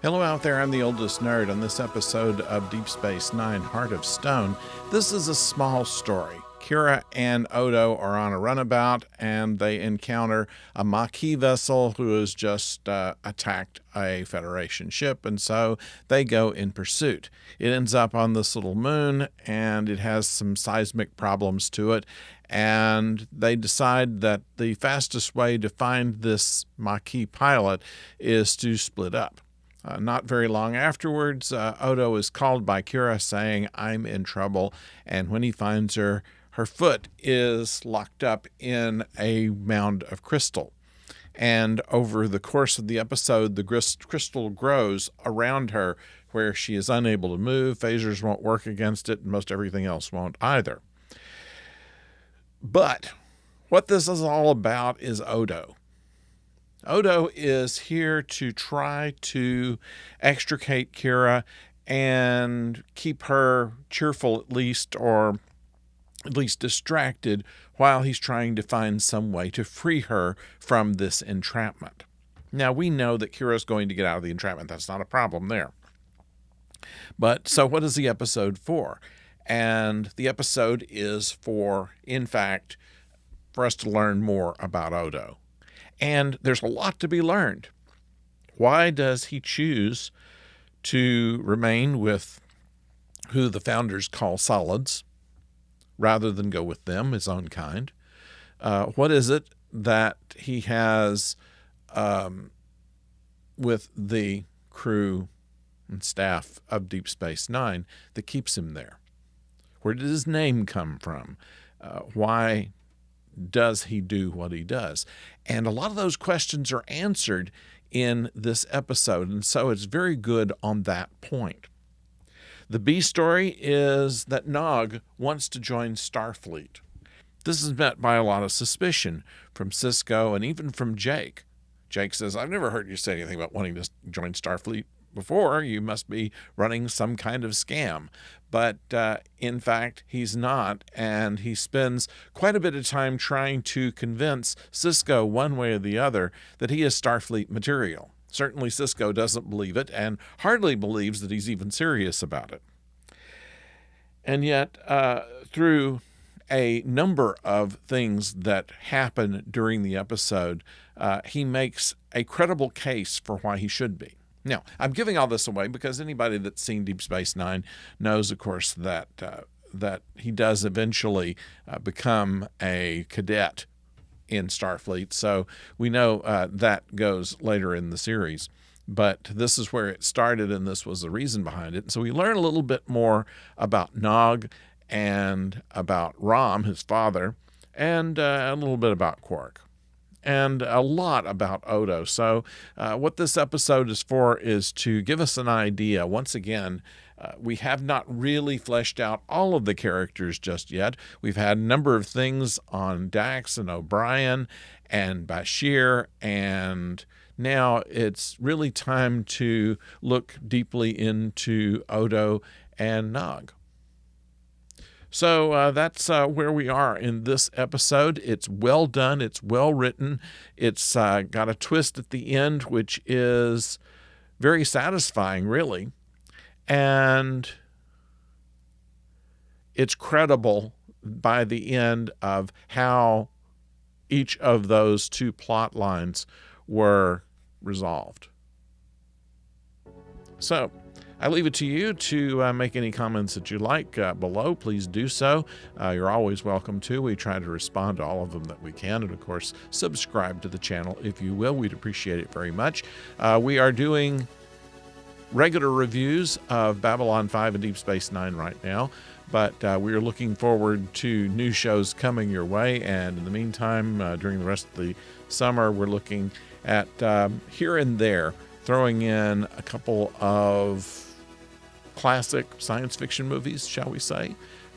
Hello out there, I'm the oldest nerd. On this episode of Deep Space Nine, Heart of Stone, this is a small story. Kira and Odo are on a runabout, and they encounter a Maquis vessel who has just attacked a Federation ship, and so they go in pursuit. It ends up on this little moon, and it has some seismic problems to it, and they decide that the fastest way to find this Maquis pilot is to split up. Not very long afterwards, Odo is called by Kira saying, "I'm in trouble," and when he finds her, her foot is locked up in a mound of crystal. And over the course of the episode, the crystal grows around her where she is unable to move. Phasers won't work against it, and most everything else won't either. But what this is all about is Odo. Odo is here to try to extricate Kira and keep her cheerful at least, or at least distracted, while he's trying to find some way to free her from this entrapment. Now, we know that Kira's going to get out of the entrapment. That's not a problem there. But so what is the episode for? And the episode is for, in fact, for us to learn more about Odo. And there's a lot to be learned. Why does he choose to remain with who the founders call solids rather than go with them, his own kind? What is it that he has with the crew and staff of Deep Space Nine that keeps him there? Where did his name come from? Why does he do what he does? And a lot of those questions are answered in this episode, and so it's very good on that point. The B story is that Nog wants to join Starfleet. This is met by a lot of suspicion from Sisko and even from Jake. Jake says, "I've never heard you say anything about wanting to join Starfleet before. You must be running some kind of scam." But in fact, he's not, and he spends quite a bit of time trying to convince Sisko one way or the other that he is Starfleet material. Certainly Sisko doesn't believe it and hardly believes that he's even serious about it. And yet, through a number of things that happen during the episode, he makes a credible case for why he should be. Now, I'm giving all this away because anybody that's seen Deep Space Nine knows, of course, that he does eventually become a cadet in Starfleet. So we know that goes later in the series. But this is where it started, and this was the reason behind it. And so we learn a little bit more about Nog and about Rom, his father, and a little bit about Quark, and a lot about Odo. So what this episode is for is to give us an idea. Once again, we have not really fleshed out all of the characters just yet. We've had a number of things on Dax and O'Brien and Bashir, and now it's really time to look deeply into Odo and Nog. So that's where we are in this episode. It's well done. It's well written. It's got a twist at the end, which is very satisfying, really. And it's credible by the end of how each of those two plot lines were resolved. So I leave it to you to make any comments that you like below. Please do so. You're always welcome to. We try to respond to all of them that we can. And, of course, subscribe to the channel if you will. We'd appreciate it very much. We are doing regular reviews of Babylon 5 and Deep Space Nine right now. But we are looking forward to new shows coming your way. And in the meantime, during the rest of the summer, we're looking at here and there, throwing in a couple of classic science fiction movies, shall we say.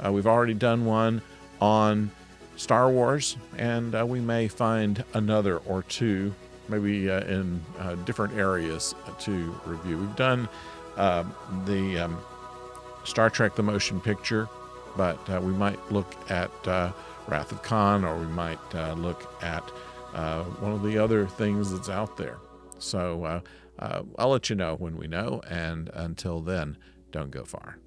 We've already done one on Star Wars, and we may find another or two, maybe in different areas to review. We've done the Star Trek The Motion Picture, but we might look at Wrath of Khan, or we might look at one of the other things that's out there. So I'll let you know when we know. And until then, don't go far.